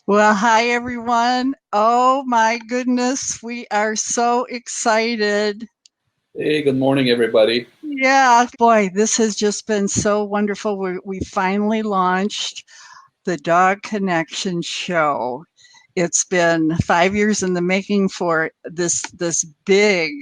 Well, hi everyone. Oh my goodness, we are so excited. Hey, good morning, everybody. Yeah, boy, this has just been so wonderful. We finally launched the Dog Connection show. It's been 5 years in the making for this big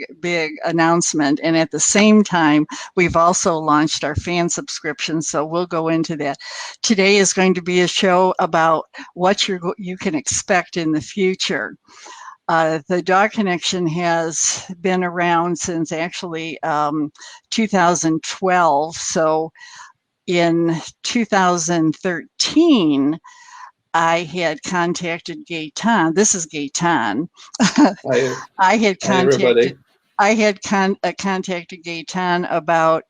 announcement, and at the same time, we've also launched our fan subscription. So we'll go into that. Today is going to be a show about what you can expect in the future. The Dog Connection has been around since actually 2012. So in 2013, I had contacted Gaetan. This is Gaetan. Hi, I had hi, everybody. contacted contacted Gaetan about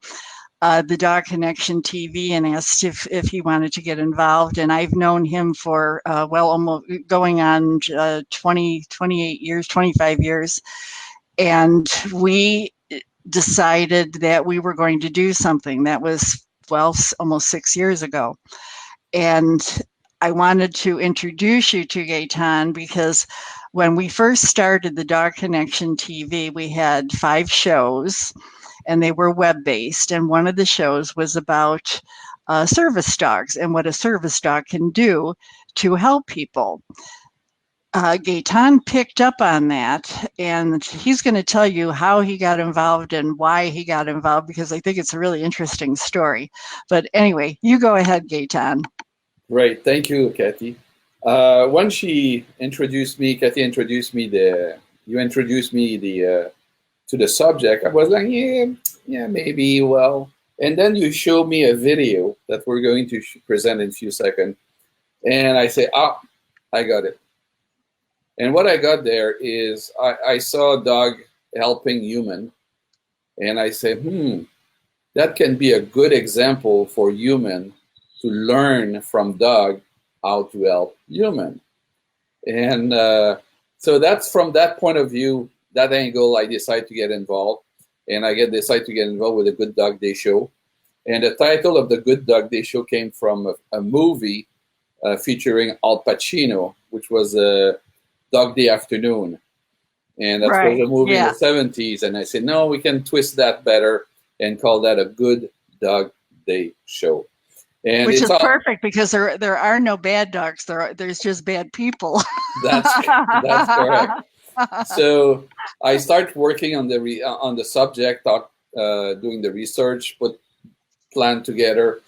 the Dog Connection TV and asked if he wanted to get involved. And I've known him for, well, almost going on 28 years, 25 years. And we decided that we were going to do something that was, well, almost 6 years ago. And I wanted to introduce you to Gaetan because when we first started the Dog Connection TV, we had 5 shows and they were web based. And one of the shows was about service dogs and what a service dog can do to help people. Gaetan picked up on that, and he's going to tell you how he got involved and why he got involved because I think it's a really interesting story. But anyway, you go ahead, Gaetan. Great, thank you, Kathy. When Kathy introduced me you introduced me to the subject. I was like, yeah, maybe. Well, and then you showed me a video that we're going to present in a few seconds, and I say, I got it. And what I got there is I saw a dog helping human, and I say, that can be a good example for human to learn from dog how to help human. And so that's from that point of view, that angle, I decide to get involved. And decide to get involved with the Good Dog Day Show. And the title of the Good Dog Day Show came from a movie featuring Al Pacino, which was Dog Day Afternoon. And that was a Right. movie in the Yeah. 70s. And I said, no, we can twist that better and call that a Good Dog Day Show. And Which it's is all perfect because there are no bad dogs. There's just bad people. that's correct. So I start working on on the subject, doing the research, put plan together,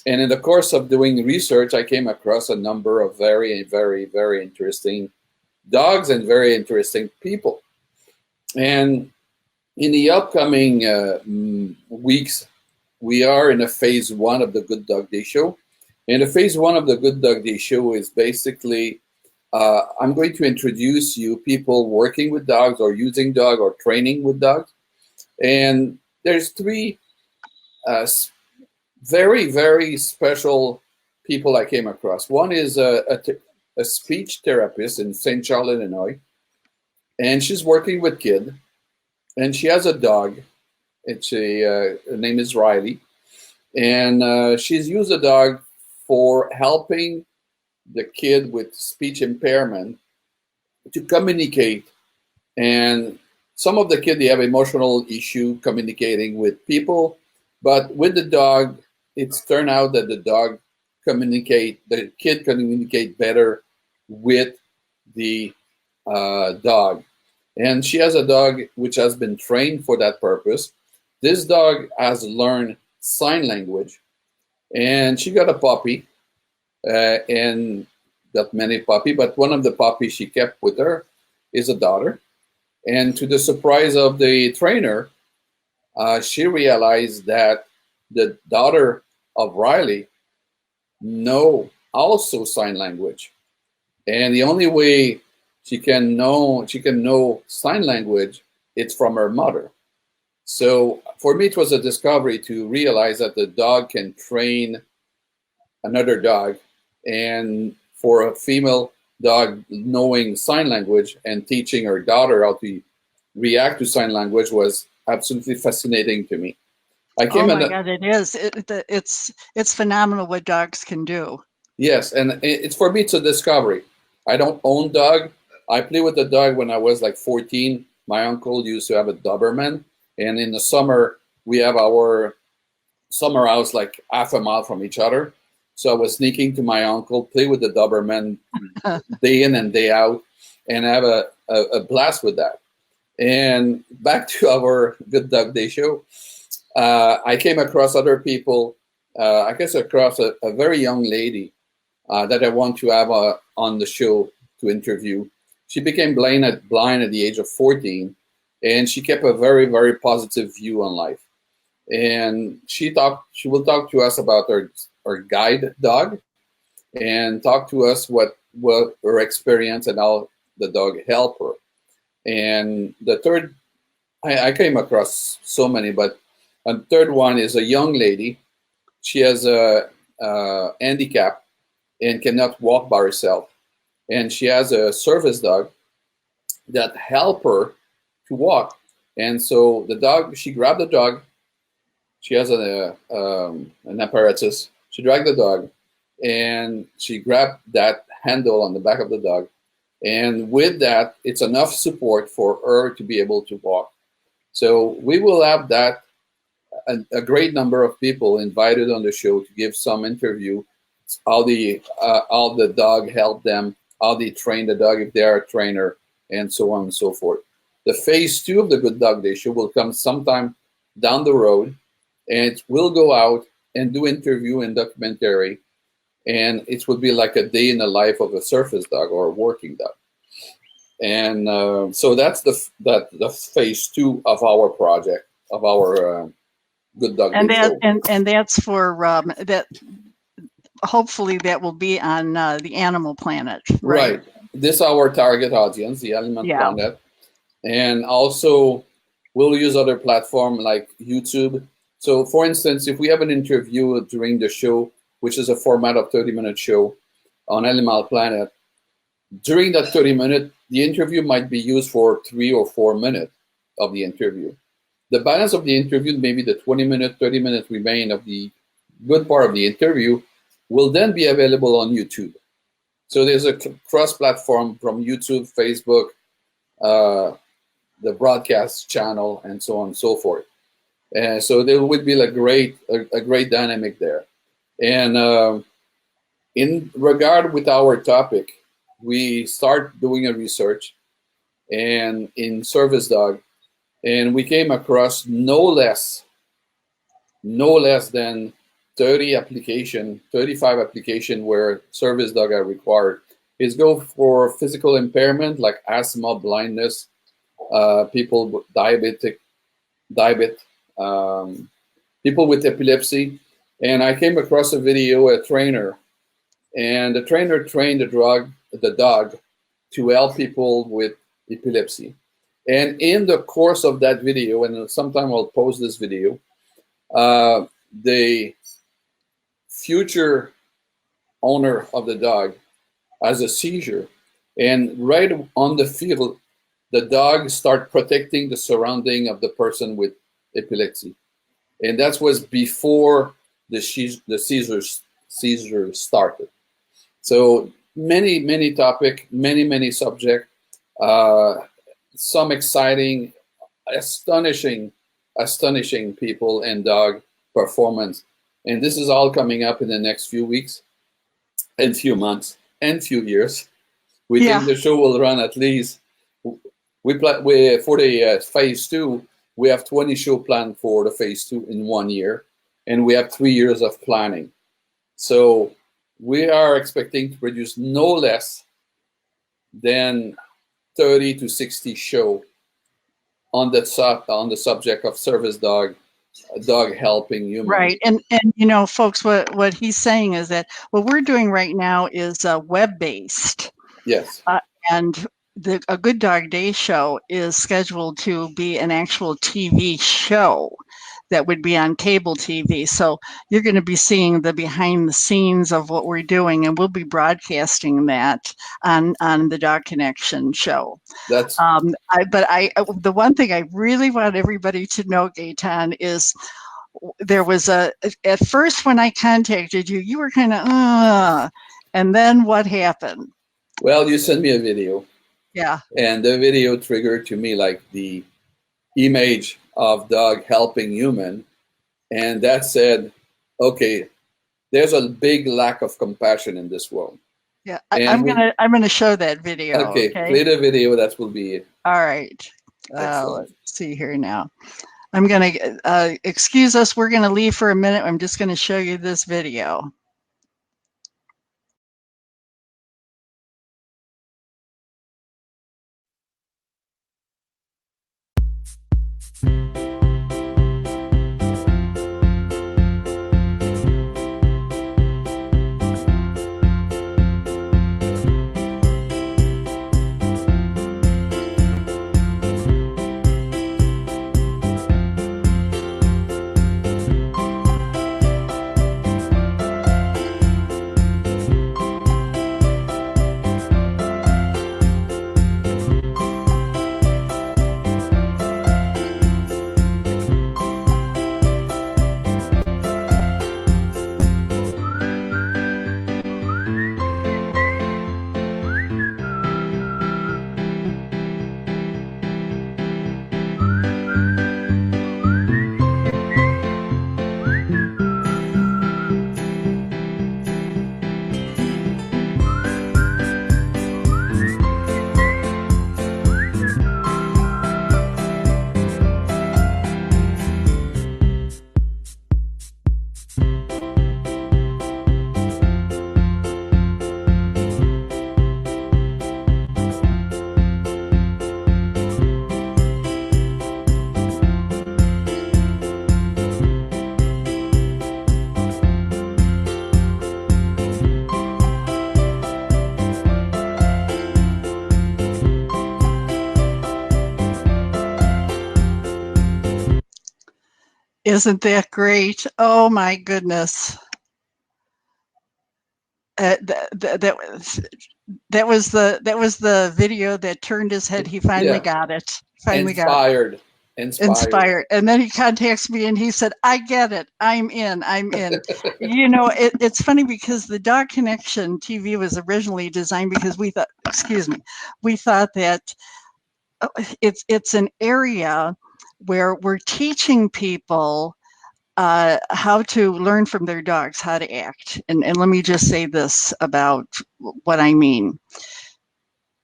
and in the course of doing research, I came across a number of very, very, very interesting dogs and very interesting people. And in the upcoming weeks, we are in a phase 1 of the Good Dog Day Show. And the phase 1 of the Good Dog Day Show is basically I'm going to introduce you people working with dogs or using dog or training with dogs. And there's 3 very, very special people I came across. One is a speech therapist in St. Charles, Illinois, and she's working with kids, and she has a dog. Her name is Riley, and she's used the dog for helping the kid with speech impairment to communicate. And some of the kids, they have emotional issue communicating with people, but with the dog, it's turned out that the kid communicate better with the dog. And she has a dog which has been trained for that purpose. This dog has learned sign language, and she got a puppy, and got many puppy, but one of the puppies she kept with her is a daughter. And to the surprise of the trainer, she realized that the daughter of Riley know also sign language, and the only way she can know sign language, it's from her mother. So for me, it was a discovery to realize that the dog can train another dog, and for a female dog knowing sign language and teaching her daughter how to react to sign language was absolutely fascinating to me. I Oh came my in, God, it is. It's phenomenal what dogs can do. yes, and it's for me it's a discovery. I don't own dog. I play with the dog when I was like 14. My uncle used to have a Doberman, and in the summer we have our summer house like half a mile from each other. So I was sneaking to my uncle, play with the Doberman day in and day out, and have a blast with that. And back to our Good Dog Day show, I came across other people. I guess across a very young lady that I want to have on the show to interview. She became blind at the age of 14, and she kept a very, very positive view on life. And she will talk to us about her guide dog, and talk to us what her experience and how the dog helped her. And the third, I came across so many, but a third one is a young lady. She has a handicap and cannot walk by herself, and she has a service dog that help her to walk. And so the dog, she grabbed the dog. She has an apparatus. She dragged the dog, and she grabbed that handle on the back of the dog. And with that, it's enough support for her to be able to walk. So we will have that a great number of people invited on the show to give some interview, how the dog helped them, how they train the dog if they are a trainer, and so on and so forth. The phase 2 of the Good Dog Day show will come sometime down the road, and we'll go out and do interview and documentary, and it will be like a day in the life of a service dog or a working dog. And so that's the phase 2 of our project, of our Good Dog Day show. And that's for that. Hopefully that will be on the Animal Planet, right? This is our target audience, the Animal Planet. And also we'll use other platforms like YouTube. So for instance, if we have an interview during the show, which is a format of 30-minute show on Animal Planet, during that 30-minute, the interview might be used for 3 or 4 minutes of the interview. The balance of the interview, maybe the 20-minute, 30-minute remain of the good part of the interview, will then be available on YouTube. So there's a cross-platform from YouTube, Facebook, the broadcast channel, and so on and so forth. And so there would be a great dynamic there. And in regard with our topic, we start doing a research and in service dog, and we came across no less than 35 application where service dog are required. Is go for physical impairment like asthma, blindness, people with diabetes, people with epilepsy. And I came across a video, a trainer, and the trainer trained the dog to help people with epilepsy. And in the course of that video, and sometime I'll post this video, the future owner of the dog has a seizure, and right on the field, the dog start protecting the surrounding of the person with epilepsy. And that was before the seizure started. So many topic, many subject, some exciting, astonishing people and dog performance. And this is all coming up in the next few weeks and few months and few years. We think the show will run at least, for the phase 2, we have 20 show planned for the phase 2 in 1 year, and we have 3 years of planning. So we are expecting to produce no less than 30 to 60 show on the subject of service dog helping humans. Right. And you know, folks, what he's saying is that what we're doing right now is web-based. Yes. And a Good Dog Day show is scheduled to be an actual TV show that would be on cable TV. So you're going to be seeing the behind the scenes of what we're doing, and we'll be broadcasting that on the Dog Connection show. That's the one thing I really want everybody to know, Gaetan, is there was at first when I contacted you, you were kind of, and then what happened? Well, you sent me a video, Yeah. and the video triggered to me like the image of dog helping human, and that said, okay, there's a big lack of compassion in this world. Yeah. And I'm gonna show that video. okay, Okay. play the video. That will be All right. excellent. Let's see here now. I'm gonna excuse us. We're gonna leave for a minute. I'm just gonna show you this video. Isn't that great? Oh my goodness. That was the video that turned his head. He finally got it. Inspired. And then he contacts me and he said, I get it. I'm in. You know, it's funny because the Dog Connection TV was originally designed because we thought that it's an area where we're teaching people how to learn from their dogs, how to act. And let me just say this about what I mean.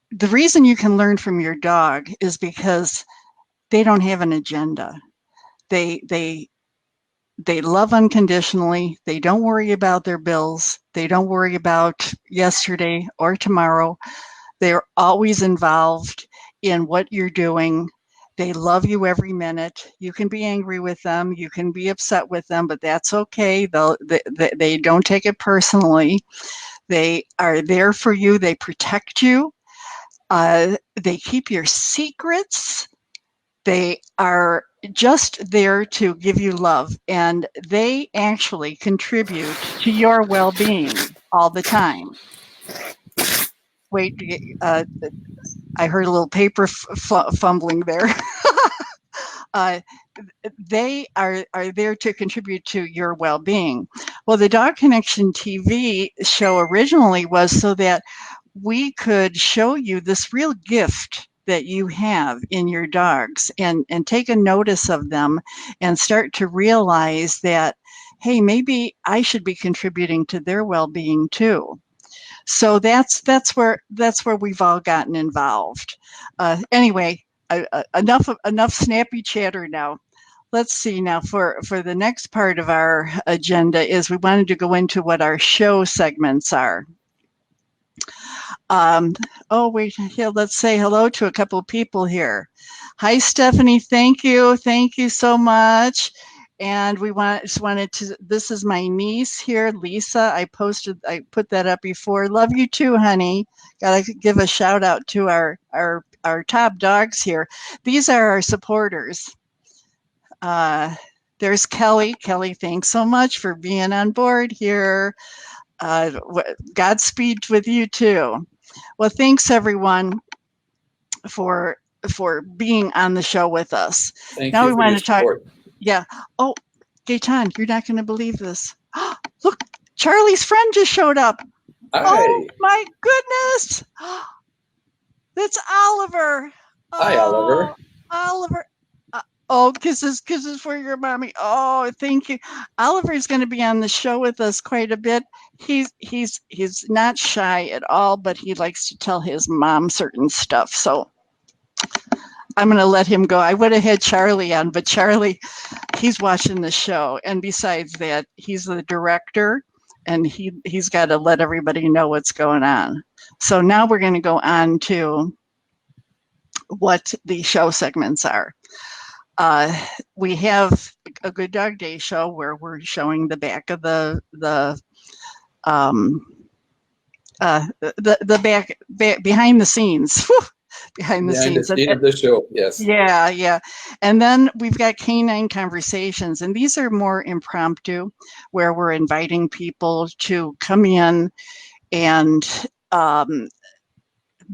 The reason you can learn from your dog is because they don't have an agenda. They love unconditionally. They don't worry about their bills. They don't worry about yesterday or tomorrow. They're always involved in what you're doing. They love you every minute. You can be angry with them. You can be upset with them, but that's okay. They don't take it personally. They are there for you. They protect you. They keep your secrets. They are just there to give you love, and they actually contribute to your well-being all the time. Wait, I heard a little paper fumbling there. They are there to contribute to your well-being. Well, the Dog Connection TV show originally was so that we could show you this real gift that you have in your dogs and take a notice of them and start to realize that, hey, maybe I should be contributing to their well-being too. So that's where we've all gotten involved. Anyway, enough snappy chatter now. Let's see now for the next part of our agenda is we wanted to go into what our show segments are. Oh, wait, here, let's say hello to a couple of people here. Hi, Stephanie. Thank you so much. And just wanted to, this is my niece here, Lisa. I put that up before. Love you too, honey. Gotta give a shout out to our top dogs here. These are our supporters. There's Kelly. Kelly, thanks so much for being on board here. Godspeed with you too. Well, thanks everyone for being on the show with us. Thank you. We want to talk. Yeah. Oh, Gaetan, you're not going to believe this. Look, Charlie's friend just showed up. Oh Hi. my goodness! That's Oliver. Hi, Oliver. Oh, Oliver. Oh, kisses for your mommy. Oh, thank you. Oliver's going to be on the show with us quite a bit. He's not shy at all, but he likes to tell his mom certain stuff. So I'm going to let him go. I would have had Charlie on, but Charlie, he's watching the show, and besides that, he's the director, and he's got to let everybody know what's going on. So now we're going to go on to what the show segments are. We have a Good Dog Day show where we're showing the back of the back behind the scenes. Behind the Behind the scenes. scene of the show, yes. Yeah. And then we've got Canine Conversations, and these are more impromptu, where we're inviting people to come in and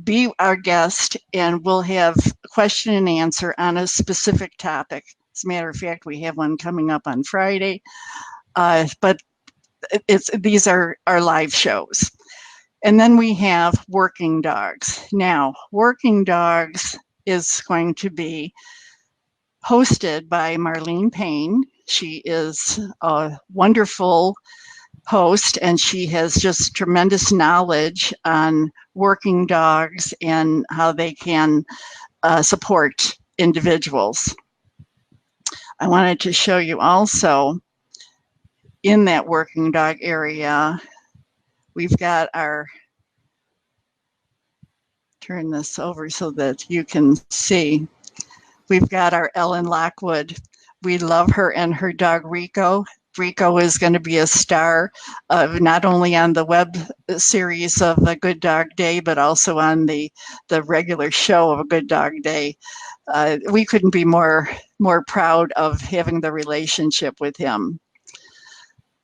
be our guest, and we'll have question and answer on a specific topic. As a matter of fact, we have one coming up on Friday, but these are our live shows. And then we have Working Dogs. Now, Working Dogs is going to be hosted by Marlene Payne. She is a wonderful host, and she has just tremendous knowledge on working dogs and how they can support individuals. I wanted to show you also in that working dog area, we've got our, turn this over so that you can see, we've got our Ellen Lockwood. We love her and her dog Rico. Rico is going to be a star, not only on the web series of A Good Dog Day, but also on the regular show of A Good Dog Day. We couldn't be more proud of having the relationship with him.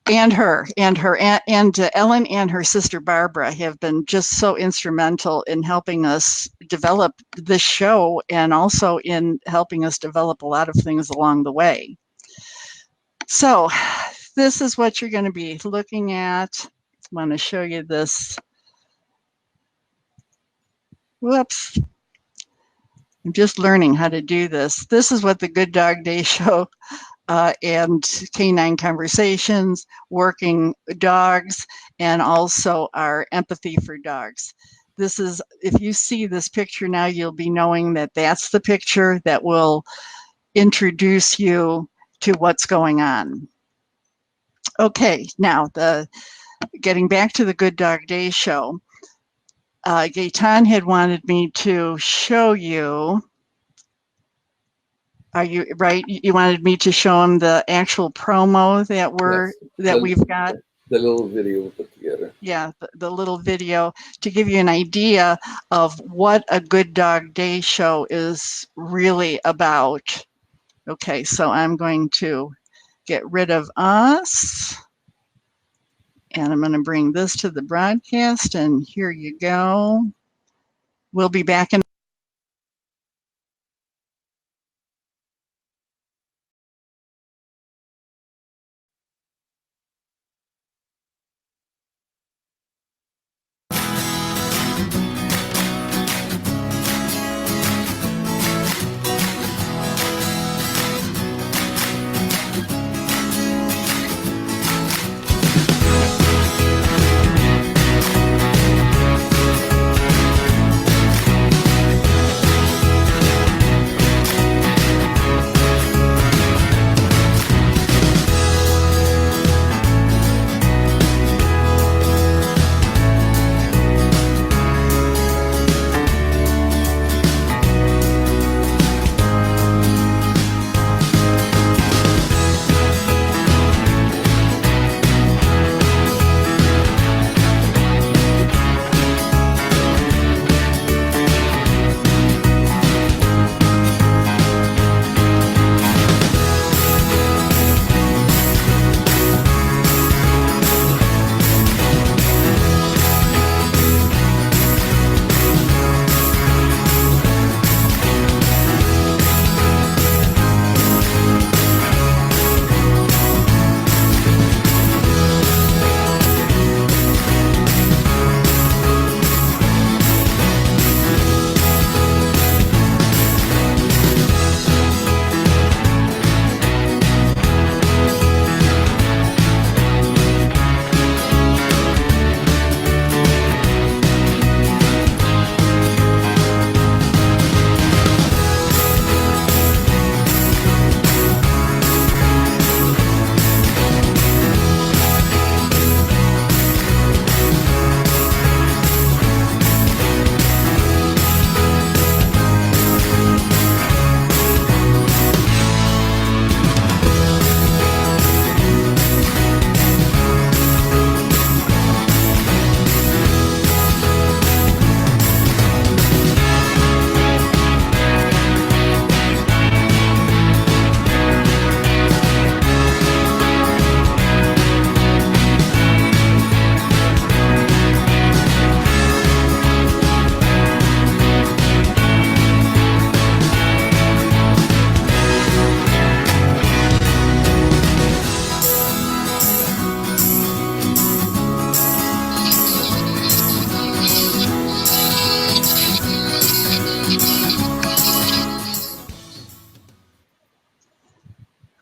And Ellen and her sister Barbara have been just so instrumental in helping us develop this show, and also in helping us develop a lot of things along the way. So this is what you're going to be looking at. I want to show you this. Whoops. I'm just learning how to do this. This is what the Good Dog Day show and Canine Conversations, Working Dogs, and also our Empathy for Dogs. This is, if you see this picture now, you'll be knowing that that's the picture that will introduce you to what's going on. Okay, now getting back to the Good Dog Day show, Gaetan had wanted me to show you. Are you right? You wanted me to show him the actual promo that we've got. The little video we put together. Yeah, the little video to give you an idea of what a Good Dog Day show is really about. Okay, so I'm going to get rid of us, and I'm going to bring this to the broadcast, and here you go. We'll be back in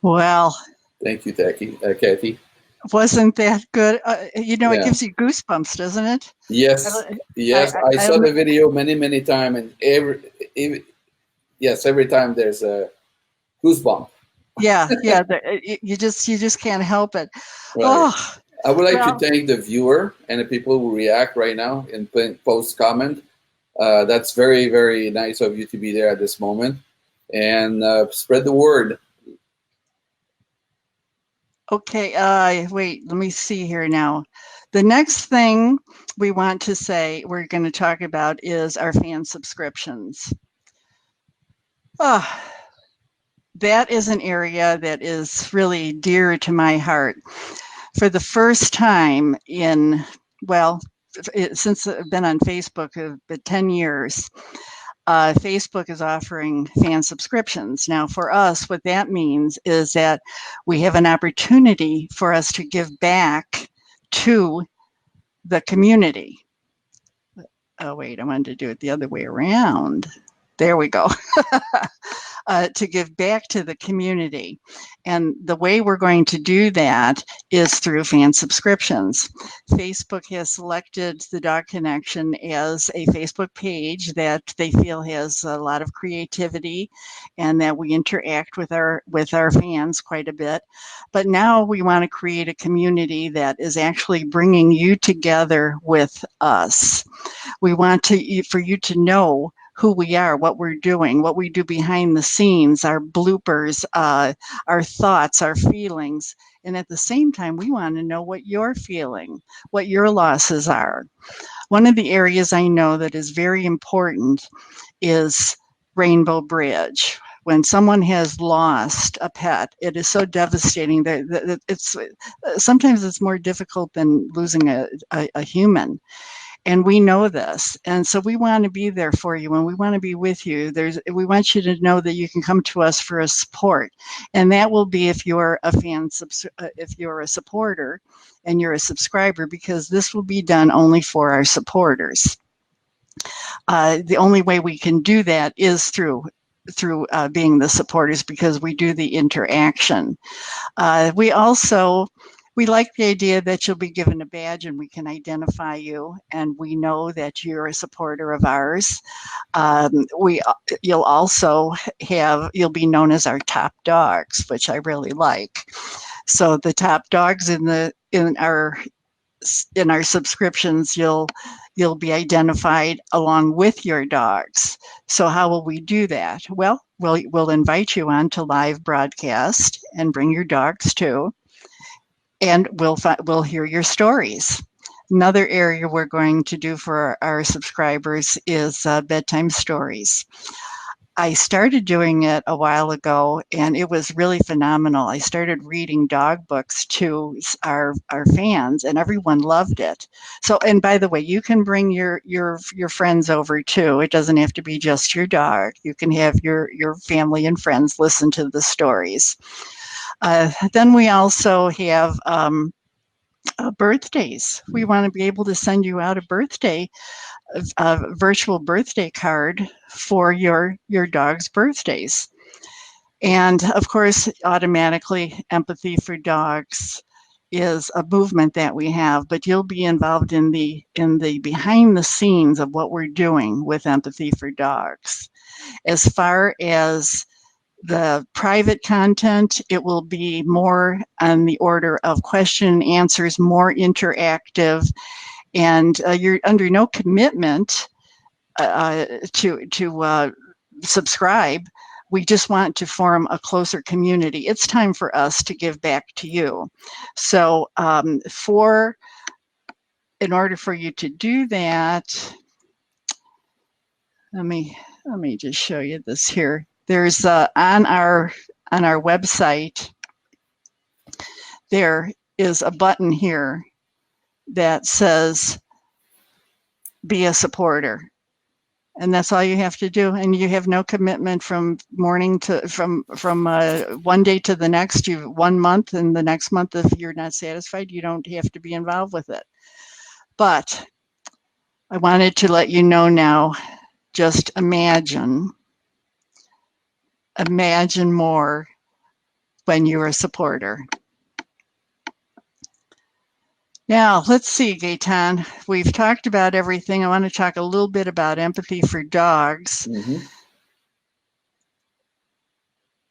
Well, Thank you, Kathy. wasn't that good? It Yeah. gives you goosebumps, doesn't it? Yes. Yes. I I saw don't. the video many times, and every time there's a goosebump. Yeah, yeah. You just can't help it. Right. Oh, I would like to well, thank the viewer and the people who react right now and post comment. That's very nice of you to be there at this moment, and spread the word. okay. Wait. Let me see here now. The next thing we're going to talk about is our fan subscriptions. Oh, that is an area that is really dear to my heart. For the first time since I've been on Facebook, for 10 years, Facebook is offering fan subscriptions. Now, for us, what that means is that we have an opportunity for us to give back to the community. Oh, wait, I wanted to do it the other way around. There we go. To give back to the community. And the way we're going to do that is through fan subscriptions. Facebook has selected the Dog Connection as a Facebook page that they feel has a lot of creativity and that we interact with our fans quite a bit. But now we want to create a community that is actually bringing you together with us. We want for you to know who we are, what we're doing, what we do behind the scenes, our bloopers, our thoughts, our feelings. And at the same time, we want to know what you're feeling, what your losses are. One of the areas I know that is very important is Rainbow Bridge. When someone has lost a pet, it is so devastating that it's sometimes it's more difficult than losing a human. And we know this, and so we want to be there for you, and we want to be with you. We want you to know that you can come to us for a support, and that will be if you're a if you're a supporter and you're a subscriber, because this will be done only for our supporters. The only way we can do that is through being the supporters, because we do the interaction. We like the idea that you'll be given a badge and we can identify you, and we know that you're a supporter of ours. You'll be known as our top dogs, which I really like. So the top dogs in our subscriptions, you'll be identified along with your dogs. So how will we do that? Well, we'll invite you on to live broadcast and bring your dogs too, and we'll hear your stories. Another area we're going to do for our subscribers is bedtime stories. I started doing it a while ago, and it was really phenomenal. I started reading dog books to our fans, and everyone loved it. So, and by the way, you can bring your friends over too. It doesn't have to be just your dog. You can have your family and friends listen to the stories. Then we also have birthdays. We want to be able to send you out a virtual birthday card for your dog's birthdays. And of course, automatically, Empathy for Dogs is a movement that we have, but you'll be involved in the behind the scenes of what we're doing with Empathy for Dogs. As far as the private content, it will be more on the order of question and answers, more interactive, and you're under no commitment to subscribe. We just want to form a closer community. It's time for us to give back to you. So in order for you to do that, let me just show you this here. There's on our website, there is a button here that says be a supporter. And that's all you have to do. And you have no commitment from one day to the next. 1 month, and the next month, if you're not satisfied, you don't have to be involved with it. But I wanted to let you know now, just imagine more when you're a supporter. Now, let's see, Gaetan. We've talked about everything. I want to talk a little bit about empathy for dogs. Mm-hmm.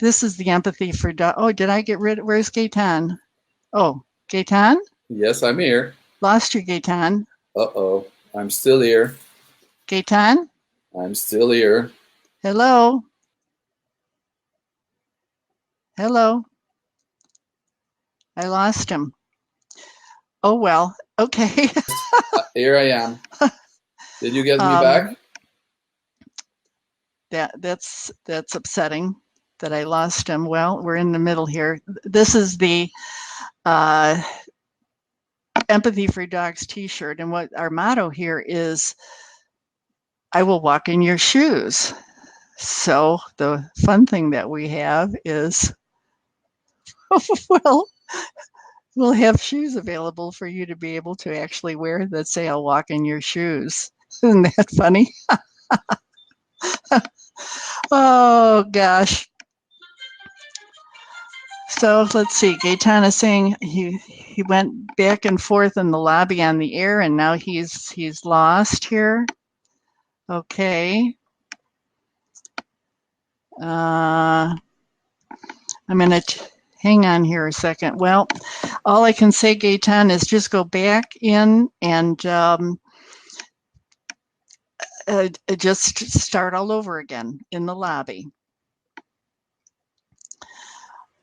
This is the empathy for dogs. Oh, did I get rid of, where's Gaetan? Oh, Gaetan? Yes, I'm here. Lost you, Gaetan. Uh-oh. I'm still here. Gaetan? I'm still here. Hello? Hello? I lost him. Oh, well, okay. Here I am. Did you get me back? That's upsetting that I lost him. Well, we're in the middle here. This is the Empathy for Dogs t-shirt, and what our motto here is, I will walk in your shoes. So the fun thing that we have is, well, we'll have shoes available for you to be able to actually wear that say, I'll walk in your shoes. Isn't that funny? Oh, gosh. So let's see, Gaetan is saying he went back and forth in the lobby on the air, and now he's lost here. Okay. I'm going to hang on here a second. Well, all I can say, Gaetan, is just go back in and just start all over again in the lobby.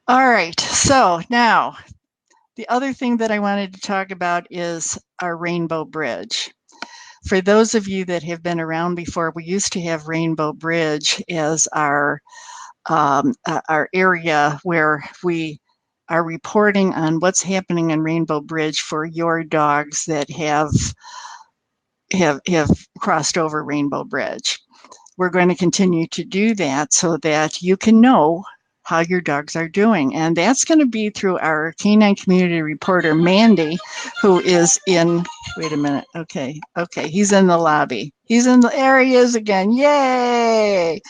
All right, so now the other thing that I wanted to talk about is our Rainbow Bridge. For those of you that have been around before, we used to have Rainbow Bridge as our area where we are reporting on what's happening in Rainbow Bridge for your dogs that have crossed over Rainbow Bridge. We're going to continue to do that so that you can know how your dogs are doing. And that's going to be through our canine community reporter, Mandy, who is in, wait a minute. Okay. He's in the lobby. He's in the areas again. Yay.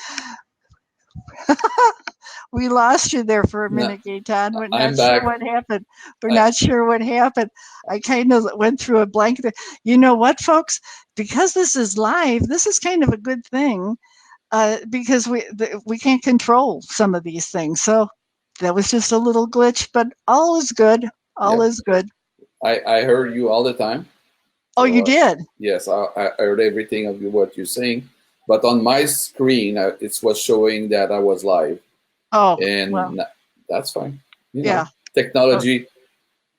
We lost you there for a minute, Gaetan. We're not sure what happened. Not sure what happened. I kind of went through a blank. You know what, folks? Because this is live, this is kind of a good thing. Because we can't control some of these things. So that was just a little glitch, but all is good. All is good. I heard you all the time. Oh, you did? Yes, I heard everything of what you're saying. But on my screen, it was showing that I was live. Oh, and well, that's fine. You know, technology.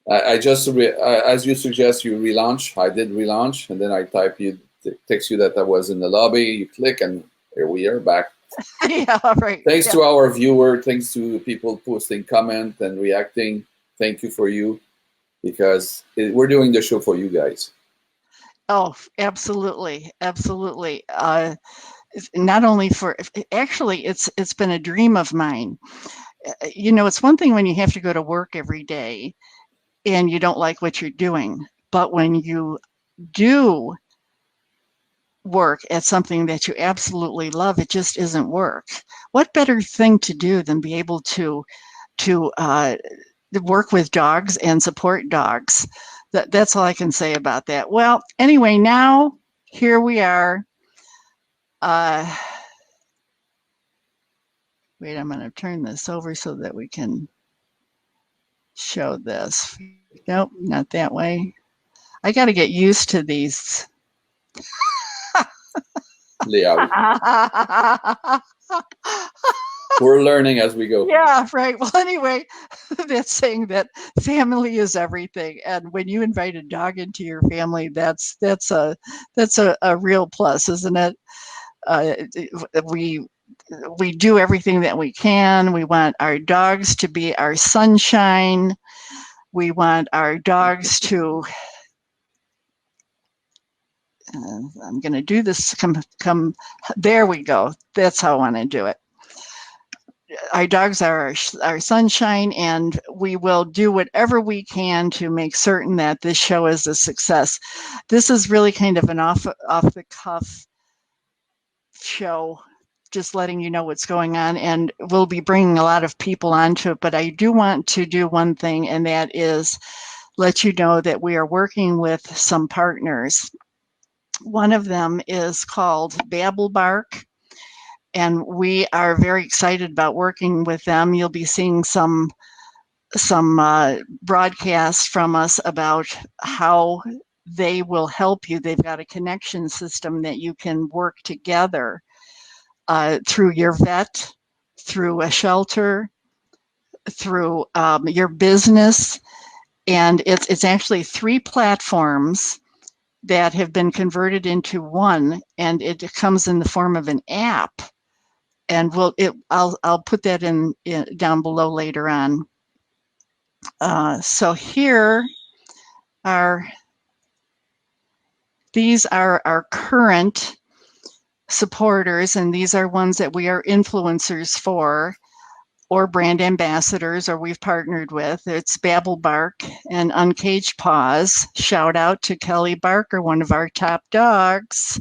I just, as you suggest, you relaunch. I did relaunch, and then I text you that I was in the lobby. You click, and here we are back. Yeah, right. Thanks to our viewer. Thanks to people posting comment and reacting. Thank you for you, because we're doing the show for you guys. Oh, absolutely, absolutely. Not only for, actually, it's been a dream of mine. You know, it's one thing when you have to go to work every day and you don't like what you're doing, but when you do work at something that you absolutely love, it just isn't work. What better thing to do than be able to work with dogs and support dogs? That's all I can say about that. Well, anyway, now here we are. Wait, I'm going to turn this over so that we can show this. Nope, not that way. I got to get used to these. Layout. We're learning as we go. Yeah, right. Well, anyway, that's saying that family is everything, and when you invite a dog into your family, that's a real plus, isn't it? We do everything that we can. We want our dogs to be our sunshine. We want our dogs to, I'm going to do this, come, there we go. That's how I want to do it. Our dogs are our sunshine, and we will do whatever we can to make certain that this show is a success. This is really kind of an off the cuff show. just letting you know what's going on, and we'll be bringing a lot of people onto it. But I do want to do one thing, and that is let you know that we are working with some partners. One of them is called BabbleBark, and we are very excited about working with them. You'll be seeing some broadcasts from us about how they will help you. They've got a connection system that you can work together through your vet, through a shelter, through your business. And it's actually 3 platforms that have been converted into one, and it comes in the form of an app. And I'll put that in down below later on. So here these are our current supporters, and these are ones that we are influencers for, or brand ambassadors, or we've partnered with. It's BabbleBark and Uncaged Paws. Shout out to Kelly Barker, one of our top dogs,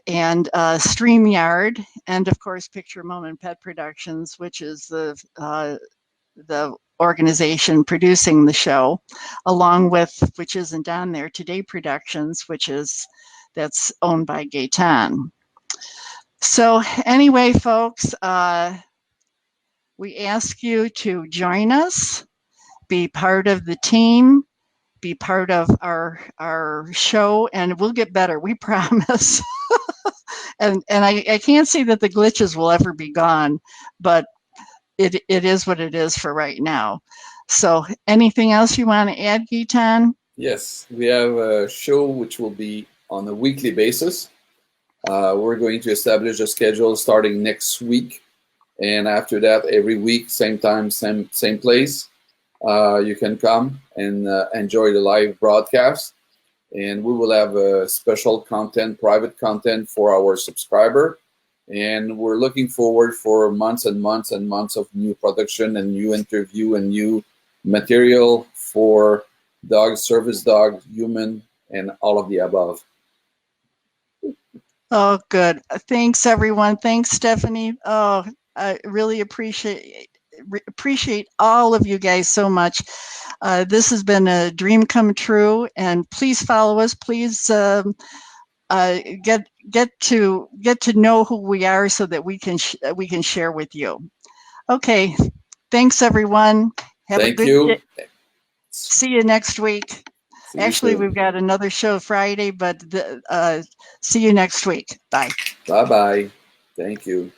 and StreamYard, and of course Picture Moment Pet Productions, which is the organization producing the show, along with, which isn't on there, Today Productions, that's owned by Gaetan. So anyway, folks, we ask you to join us, be part of the team, be part of our show, and we'll get better, we promise. and I can't see that the glitches will ever be gone, but it is what it is for right now. So anything else you want to add, Gaetan? Yes, we have a show which will be on a weekly basis. We're going to establish a schedule starting next week. And after that, every week, same time, same place, you can come and enjoy the live broadcast. And we will have special content, private content for our subscriber. And we're looking forward for months and months and months of new production and new interview and new material for dog, service dog, human, and all of the above. Oh, good. Thanks, everyone. Thanks, Stephanie. Oh, I really appreciate all of you guys so much. This has been a dream come true, and please follow us. Please get to know who we are so that we can share with you. Okay, thanks everyone. Have Thank a good you. day. See you next week. Actually, we've got another show Friday, but see you next week. Bye. Bye-bye. Thank you.